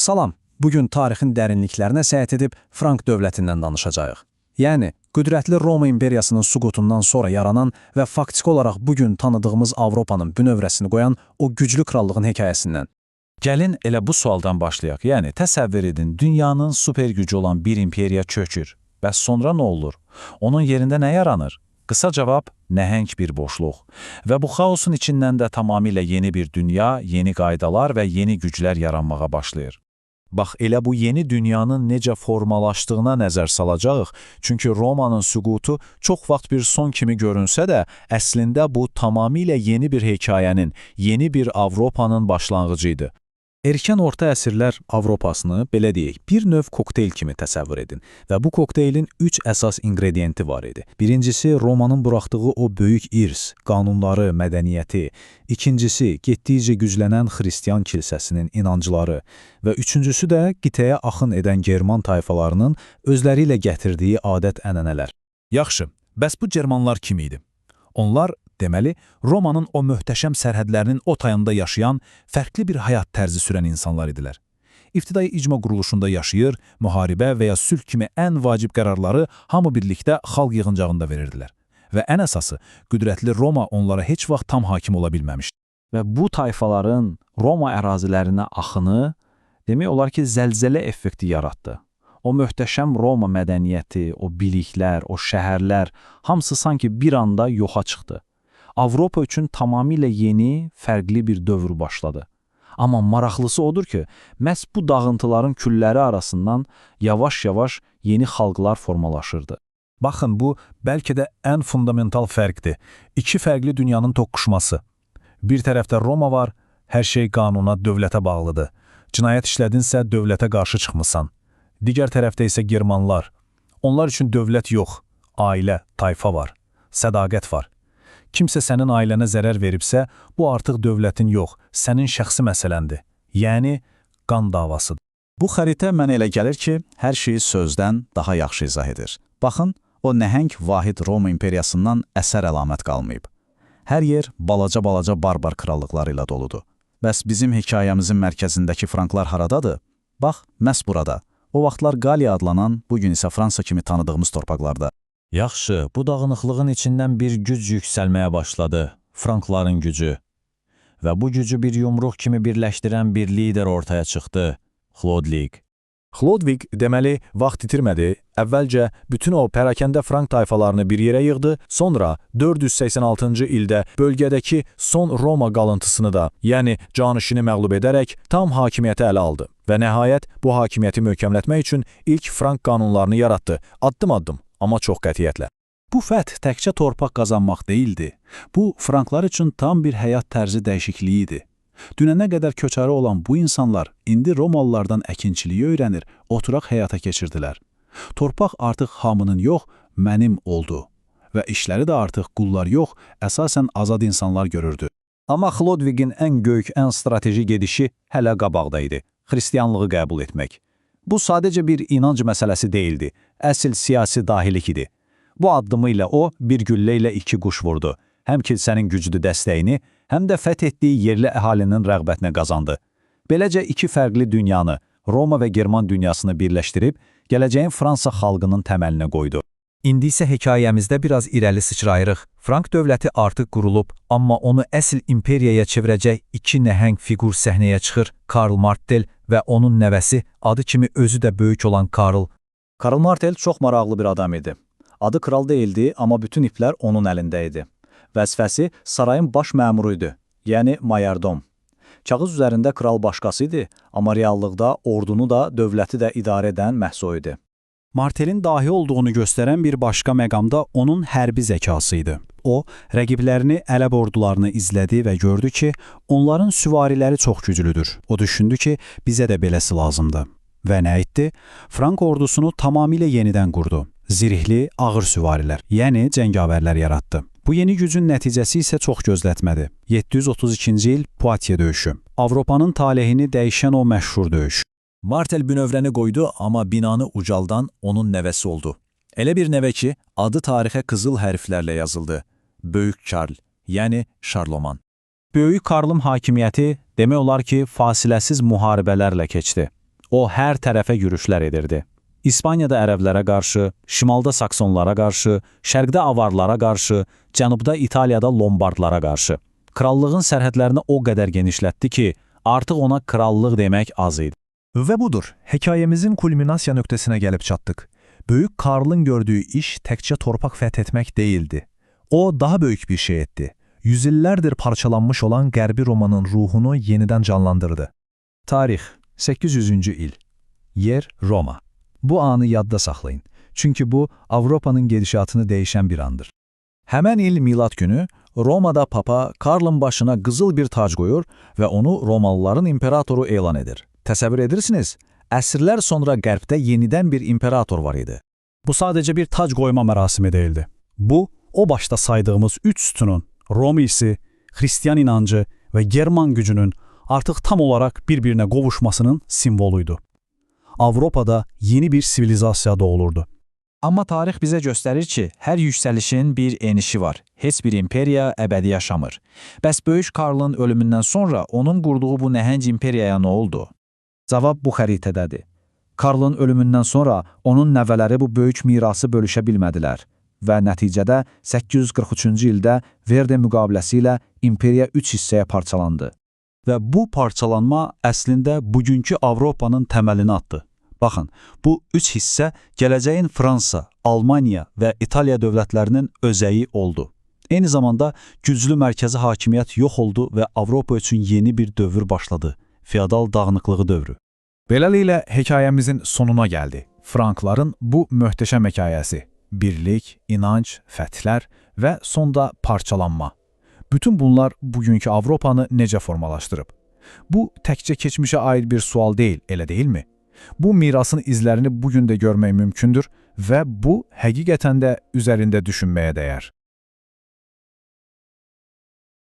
Salam, bugün tarixin dərinliklərinə səyahət edib Frank dövlətindən danışacağıq. Yəni, qüdrətli Roma imperiyasının süqutundan sonra yaranan və faktiki olaraq bugün tanıdığımız Avropanın bünövrəsini qoyan o güclü krallığın hekayəsindən. Gəlin elə bu sualdan başlayaq. Yəni, təsəvvür edin, dünyanın süper gücü olan bir imperiya çökür. Bəs sonra nə olur? Onun yerində nə yaranır? Qısa cavab, nəhəng bir boşluq. Və bu xaosun içindən də tamamilə yeni bir dünya, yeni qaydalar və yeni güclər yaranmağa başlayır. Bax, elə bu yeni dünyanın necə formalaşdığına nəzər salacağıq, çünki Romanın süqutu çox vaxt bir son kimi görünsə də, əslində bu tamamilə yeni bir hekayənin, yeni bir Avropanın başlanğıcı idi. Erkən orta əsrlər Avropasını, belə deyək, bir növ kokteyl kimi təsəvvür edin və bu kokteylin 3 əsas ingrediyenti var idi. Birincisi, Romanın buraxdığı o böyük irs, qanunları, mədəniyyəti. İkincisi, getdikcə güclənən xristian kilsəsinin inancları və üçüncüsü də qitəyə axın edən German tayfalarının özləri ilə gətirdiyi adət-ənənələr. Yaxşı, bəs bu Germanlar kim idi? Onlar, deməli, Romanın o möhtəşəm sərhədlərinin o tayında yaşayan, fərqli bir həyat tərzi sürən insanlar idilər. İbtidai icma quruluşunda yaşayır, müharibə və ya sülh kimi ən vacib qərarları hamı birlikdə xalq yığıncağında verirdilər. Və ən əsası, qüdrətli Roma onlara heç vaxt tam hakim ola bilməmişdi. Və bu tayfaların Roma ərazilərinə axını, demək olar ki, zəlzələ effekti yaratdı. O möhtəşəm Roma mədəniyyəti, o biliklər, o şəhərlər, hamısı sanki bir anda yoxa çıxdı. Avropa üçün tamamilə yeni, fərqli bir dövr başladı. Amma maraqlısı odur ki, məhz bu dağıntıların külləri arasından yavaş-yavaş yeni xalqlar formalaşırdı. Baxın, bu bəlkə də ən fundamental fərqdir. İki fərqli dünyanın toqquşması. Bir tərəfdə Roma var, hər şey qanuna, dövlətə bağlıdır. Cinayət işlədinsə, dövlətə qarşı çıxmısan. Digər tərəfdə isə Germanlar. Onlar üçün dövlət yox, ailə, tayfa var, sədaqət var. Kimsə sənin ailənə zərər veribsə, bu artıq dövlətin yox, sənin şəxsi məsələndir. Yəni, qan davasıdır. Bu xəritə mənə elə gəlir ki, hər şeyi sözdən daha yaxşı izah edir. Baxın, o nəhəng vahid Roma imperiyasından əsər əlamət qalmayıb. Hər yer balaca-balaca barbar krallıqları ilə doludur. Bəs bizim hekayəmizin mərkəzindəki Franklar haradadır? Bax, məhz burada. O vaxtlar Qaliya adlanan, bugün isə Fransa kimi tanıdığımız torpaqlarda. Yaxşı, bu dağınıqlığın içindən bir güc yüksəlməyə başladı, Frankların gücü. Və bu gücü bir yumruq kimi birləşdirən bir lider ortaya çıxdı, Chlodwig. Chlodwig, deməli, vaxt itirmədi, əvvəlcə bütün o pərakəndə Frank tayfalarını bir yerə yığdı, sonra 486-cı ildə bölgədəki son Roma qalıntısını da, yəni canişini məğlub edərək tam hakimiyyəti ələ aldı və nəhayət bu hakimiyyəti möhkəmlətmək üçün ilk Frank qanunlarını yaratdı, addım-addım, amma çox qətiyyətlə. Bu fəth təkcə torpaq qazanmaq deyildi, bu Franklar üçün tam bir həyat tərzi dəyişikliyi idi. Dünənə qədər köçarı olan bu insanlar indi Romalılardan əkinçiliyi öyrənir, oturaq həyata keçirdilər. Torpaq artıq hamının yox, mənim oldu və işləri də artıq qullar yox, əsasən azad insanlar görürdü. Amma Chlodwigin ən böyük, ən strateji gedişi hələ qabaqda idi, xristianlığı qəbul etmək. Bu sadəcə bir inanc məsələsi deyildi, əsl siyasi dahilik idi. Bu addımı ilə o, bir güllə ilə iki quş vurdu. Həm kilsənin güclü dəstəyini, həm də fəth etdiyi yerli əhalinin rəğbətini qazandı. Beləcə iki fərqli dünyanı, Roma və German dünyasını birləşdirib, gələcəyin Fransa xalqının təməlini qoydu. İndi isə hekayəmizdə biraz irəli sıçrayırıq. Frank dövləti artıq qurulub, amma onu əsl imperiyaya çevirəcək iki nəhəng fiqur səhnəyə çıxır, Karl Martel və onun nəvəsi, adı kimi özü də böyük olan Karl. Karl Martel çox maraqlı bir adam idi. Adı kral deyildi, amma bütün iplər onun əlində idi. Vəzifəsi sarayın baş məmuru idi, yəni mayardom. Kağız üzərində kral başqası idi, amma reallıqda ordunu da, dövləti də idarə edən məhz o idi. Martelin dahi olduğunu göstərən bir başqa məqamda onun hərbi zəkası idi. O, rəqiblərini, ələb ordularını izlədi və gördü ki, onların süvariləri çox güclüdür. O düşündü ki, bizə də beləsi lazımdır. Və nə etdi? Frank ordusunu tamamilə yenidən qurdu. Zirihli, ağır süvarilər, yəni cəngavərlər yaratdı. Bu yeni gücün nəticəsi isə çox gözlətmədi. 732-ci il Poitiers döyüşü. Avropanın talehini dəyişən o məşhur döyüş. Martel bünövrəni qoydu, amma binanı ucaldan onun nəvəsi oldu. Elə bir nəvə ki, adı tarixə qızıl hərflərlə yazıldı. Böyük Karl, yəni Şarloman. Böyük Karlın hakimiyyəti demək olar ki, fasiləsiz müharibələrlə keçdi. O hər tərəfə yürüşlər edirdi. İspaniyada ərəblərə qarşı, şimalda saksonlara qarşı, şərqdə avarlara qarşı, cənubda İtaliyada lombardlara qarşı. Krallığın sərhədlərini o qədər genişlətdi ki, artıq ona krallıq demək az idi. Və budur, hekayemizin kulminasiya nöqtəsinə gəlib çatdıq. Böyük Karlın gördüyü iş təkcə torpaq fəth etmək değildi. O, daha böyük bir şey etdi. Yüzillərdir parçalanmış olan Qərbi Romanın ruhunu yenidən canlandırdı. Tarix 800-cü il. Yer Roma. Bu anı yadda saxlayın. Çünki bu Avropanın gedişatını dəyişən bir andır. Həmən il milad günü Romada papa Karlın başına qızıl bir tac qoyur və onu Romalıların imperatoru elan edir. Təsəvvür edirsiniz, əsrlər sonra qərbdə yenidən bir imperator var idi. Bu sadəcə bir tac qoyma mərasimi deyildi. Bu, o başda saydığımız üç sütunun, Romisi, Xristiyan inancı və German gücünün artıq tam olaraq bir-birinə qovuşmasının simvoluydu. Avropada yeni bir sivilizasiya doğulurdu. Amma tarix bizə göstərir ki, hər yüksəlişin bir enişi var. Heç bir imperiya əbədi yaşamır. Bəs Böyük Karlın ölümündən sonra onun qurduğu bu nəhəng imperiyaya nə oldu? Cavab bu xəritədədir. Karlın ölümündən sonra onun nəvələri bu böyük mirası bölüşə bilmədilər və nəticədə 843-cü ildə Verde müqaviləsi ilə imperiya 3 hissəyə parçalandı. Və bu parçalanma əslində bugünkü Avropanın təməlini atdı. Baxın, bu 3 hissə gələcəyin Fransa, Almaniya və İtaliya dövlətlərinin özəyi oldu. Eyni zamanda güclü mərkəzi hakimiyyət yox oldu və Avropa üçün yeni bir dövr başladı. Feodal dağınıqlığı dövrü. Beləliklə, hekayəmizin sonuna gəldi. Frankların bu möhtəşəm hekayəsi. Birlik, inanc, fəthlər və sonda parçalanma. Bütün bunlar bugünkü Avropanı necə formalaşdırıb? Bu, təkcə keçmişə aid bir sual deyil, elə deyilmi? Bu mirasın izlərini bugün də görmək mümkündür və bu, həqiqətən də üzərində düşünməyə dəyər.